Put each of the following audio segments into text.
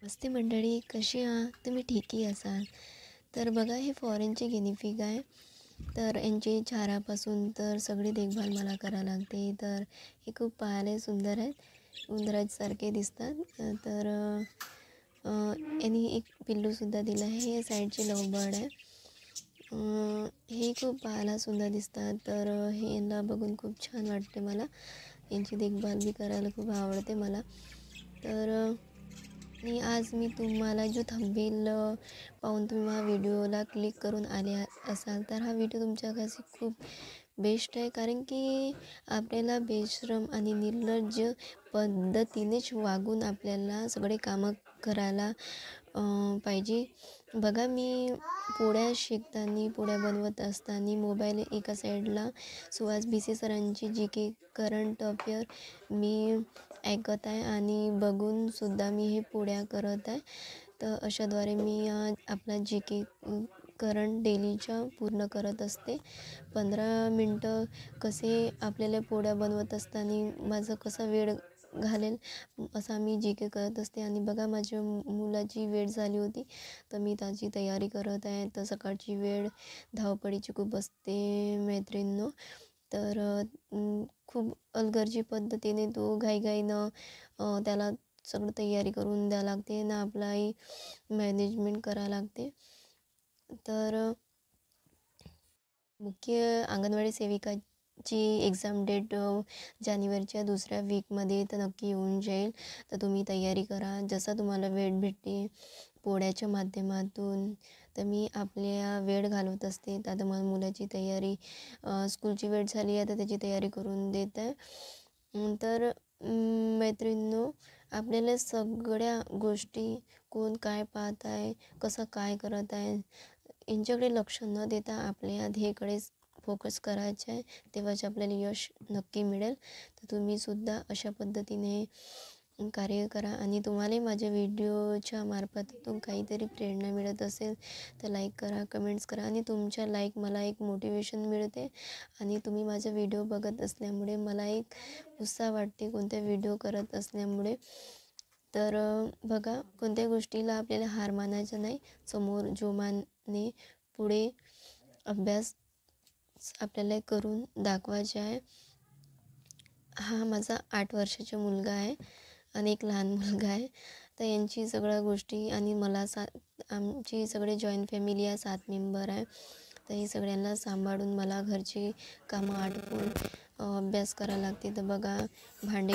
नमस्ते मंडळी, कशी आहात तुम्ही? ठीकही असाल तर बघा, हे फॉरेनचे गिनीपिग आहे. तर यांची चारापासून तर सगळी देखभाल मला करावी लागते. तर हे खूप पाहायला सुंदर आहेत, उंदरासारखे दिसतात. तर यांनी एक पिल्लूसुद्धा दिलं आहे. हे साईडचे लवबर्ड आहे. हे खूप पाहायला सुंदर दिसतात. तर हे यांना बघून खूप छान वाटते मला. यांची देखभाल बी करायला खूप आवडते मला. तर आणि आज मी तुम्हाला जो थंबनेल पाहून तुम्ही हा व्हिडिओला क्लिक करून आले असाल, तर हा व्हिडिओ तुमच्यासाठी खूप बेस्ट आहे. कारण की आपल्याला बेशरम आणि निर्लज्ज पद्धतीनेच वागून आपल्याला सगळे कामं करायला पाहिजे. बघा, मी पोळ्या शेकताना, पोळ्या बनवत असताना मोबाईल एका साईडला सुहास भिसे सरांची जी के करंट अफेअर मी ऐकत आहे आणि बघूनसुद्धा मी हे पोळ्या करत आहे. तर अशाद्वारे मी आपला जी के करंट डेलीच्या पूर्ण करत असते. 15 मिनटं कसे आपल्याला पोळ्या बनवत असताना माझा कसा वेळ घालेल असा मी जी के करत असते. आणि बघा, माझ्या मुलाची वेळ झाली होती, तर मी त्याची तयारी करत आहे. तर सकाळची वेळ धावपळीची खूप असते मैत्रिणींनो. तर खूप अलगर्जी पद्धतीने तो घाईघाईनं त्याला सगळं तयारी करून द्यावं लागते ना, आपलाही मॅनेजमेंट करावं लागते. तर मुख्य अंगणवाडी सेविकाची एक्झाम डेट जानेवारीच्या दुसऱ्या वीकमध्ये तर नक्की येऊन जाईल. तर तुम्ही तयारी करा, जसा तुम्हाला वेळ भेटते पोळ्याच्या माध्यमातून. तर मी आपल्या वेळ घालवत असते. तर आता मला मुलाची तयारी, स्कूलची वेळ झाली आहे तर त्याची तयारी करून देत आहे. तर मैत्रिणींनो, आपल्याला सगळ्या गोष्टी, कोण काय पाहत आहे, कसं काय करत आहे, यांच्याकडे लक्ष न देता आपल्या ध्येयाकडे फोकस करायचा आहे. तेव्हाच आपल्याला यश नक्की मिळेल. तर तुम्हीसुद्धा अशा पद्धतीने कार्य करा. आणि तुम्हालाही माझ्या व्हिडिओच्या मार्फतून काहीतरी प्रेरणा मिळत असेल तर लाईक करा, कमेंट्स करा. आणि तुमच्या लाईक मला एक मोटिवेशन मिळते. आणि तुम्ही माझा व्हिडिओ बघत असल्यामुळे मला एक उत्साह वाटते कोणत्या व्हिडिओ करत असल्यामुळे. तर बघा, कोणत्या गोष्टीला आपल्याला हार मानायचा नाही. समोर जोमाने पुढे अभ्यास आपल्याला करून दाखवायचा आहे. हा माझा 8 वर्षाचा मुलगा आहे आणि एक लहान मुलगा आहे. तर यांची सगळ्या गोष्टी आणि मला आमची सगळे जॉईंट फॅमिली आहे, 7 मेंबर आहे. तर हे सगळ्यांना सांभाळून मला घरची कामं आटपून अभ्यास करायला लागते. तर बघा, भांडे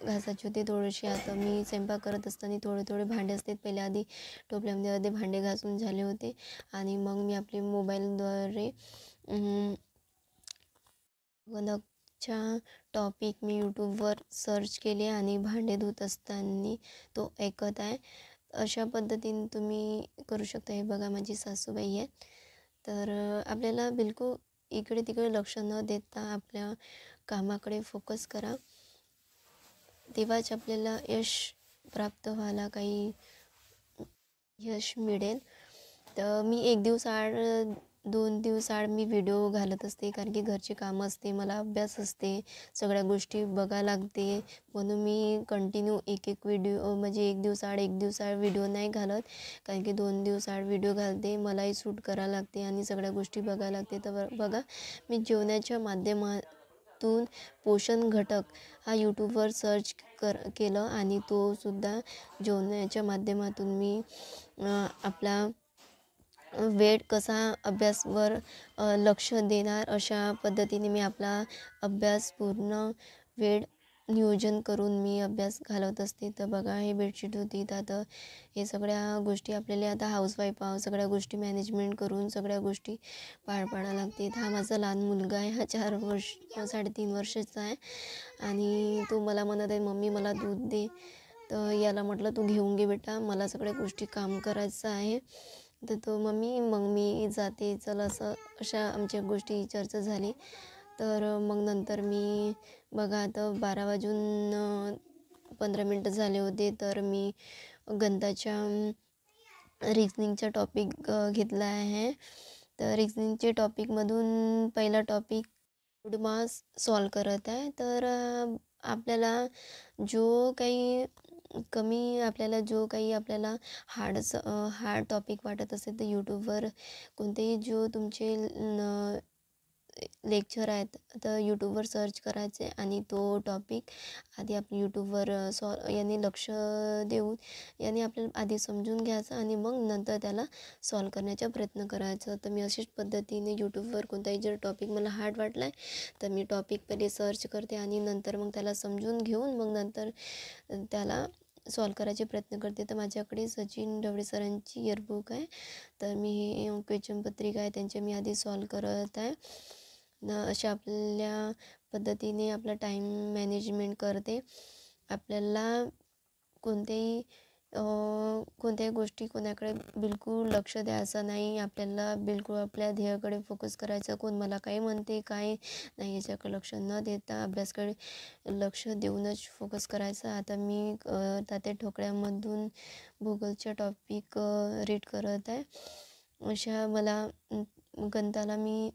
घासायचे होते थोडेसे. आता मी स्वयंपाक करत असताना थोडे भांडे असतात, पहिले आधी टोपल्यामध्ये अर्धे भांडे घासून झाले होते. आणि मग मी आपले मोबाईलद्वारे वनकच्या टॉपिक मी यूट्यूबवर सर्च केले आणि भांडे धुत असताना तो ऐकत आहे. अशा पद्धतीने तुम्ही करू शकता. हे बघा, माझी सासूबाई आहे. तर आपल्याला बिलकुल इकडे तिकडे लक्ष न देता आपल्या कामाकडे फोकस करा. तेव्हाच आपल्याला यश प्राप्त व्हायला काही यश मिळेल. तर मी 1 दिवसाआड 2 दिवसाआड मी व्हिडिओ घालत असते, कारण की घरचे कामं असते, मला अभ्यास असते, सगळ्या गोष्टी बघायला लागते. म्हणून मी कंटिन्यू एक व्हिडिओ, म्हणजे 1 दिवसाआड व्हिडिओ नाही घालत, कारण की 2 दिवसाआड व्हिडिओ घालते. मलाही शूट करायला लागते आणि सगळ्या गोष्टी बघायला लागते. तर बघा, मी जेवणाच्या माध्यमातून पोषण घटक हा यूट्यूबवर सर्च केलं आणि तो सुद्धा जेवणाच्या माध्यमातून मी आपला वेळ कसा अभ्यासवर लक्ष देणार, अशा पद्धतीने मी आपला अभ्यास पूर्ण वेळ नियोजन करून मी अभ्यास घालवत असते. तर बघा, हे बेडशीट होती. तर आता हे सगळ्या गोष्टी आपल्याला, आता हाऊसवाईफ आहोत, सगळ्या गोष्टी मॅनेजमेंट करून सगळ्या गोष्टी पार पाडायला लागते. हा माझा लहान मुलगा आहे, हा 3.5 वर्षाचा आहे. आणि तो मला म्हणत आहे, मम्मी मला दूध दे. तर याला म्हटलं, तू घेऊन घे बेटा, मला सगळ्या गोष्टी काम करायचं आहे. तर तो, मम्मी मग मी जाते, चल, अशा आमच्या गोष्टी चर्चा झाली. तर मग नंतर मी, बघा, आता 12 वाजून 15 मिनटं झाले होते. तर मी गणिताच्या रिजनिंगचा टॉपिक घेतला आहे. तर रिजनिंगचे टॉपिकमधून पहिला टॉपिक गुड सॉल्व करत आहे. तर आपल्याला जो काही कमी आपल्याला जो काही आपल्याला हार्ड टॉपिक वाटत असेल तर यूट्यूबवर कोणतेही जो तुमचे लेक्चर आहेत तर यूट्यूबवर सर्च करायचे आणि तो टॉपिक आधी आपण यूट्यूबवर याने लक्ष देऊन याने आपल्याला आधी समजून घ्यायचं आणि मग नंतर त्याला सॉल्व करण्याचा प्रयत्न करायचा. तर मी अशाच पद्धतीने यूट्यूबवर कोणताही जर टॉपिक मला हार्ड वाटला आहे तर मी टॉपिक पहिले सर्च करते आणि नंतर मग त्याला समजून घेऊन मग नंतर त्याला सॉल्व करायचे प्रयत्न करते. तर माझ्याकडे सचिन ढवळे सरांची इयरबुक आहे. तर मी हे क्वेश्चन पत्रिका आहे त्यांचे मी आधी सॉल्व करत आहे. अशा आपल्या पद्धतीने आपला टाईम मॅनेजमेंट करते. आपल्याला कोणत्याही कोणत्याही गोष्टी कोणाकडे बिलकुल लक्ष द्यायचं नाही. आपल्याला बिलकुल आपल्या ध्येयाकडे फोकस करायचं. कोण मला काय म्हणते काय नाही याच्याकडे लक्ष न देता अभ्यासाकडे लक्ष देऊनच फोकस करायचं. आता मी तात्या ठोकळ्यामधून भूगोलच्या टॉपिक रीड करत आहे. अशा मला गणिताला मी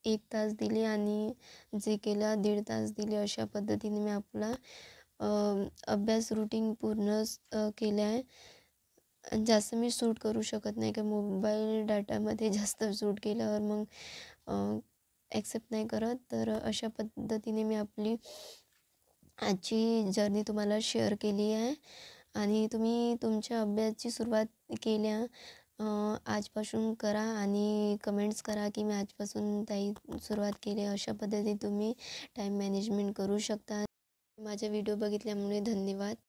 1 तास दिले आणि जे केला 1.5 तास दिले. अशा पद्धतीने मी आपला अभ्यास रूटीन पूर्ण केले आहे. जास्त मी शूट करू शकत नाही का मोबाईल डाटामध्ये जास्त शूट केल्यावर मग ॲक्सेप्ट नाही करत. तर अशा पद्धतीने मी आपली आजची जर्नी तुम्हाला शेअर केली आहे आणि तुम्ही तुमच्या अभ्यासाची सुरुवात केल्या आजपासून करा आणि कमेंट्स करा की मी आजपासून ताई सुरुवात केली. अशा पद्धतीने तुम्ही टाईम मॅनेजमेंट करू शकता. माझा व्हिडिओ बघितल्यामुळे धन्यवाद.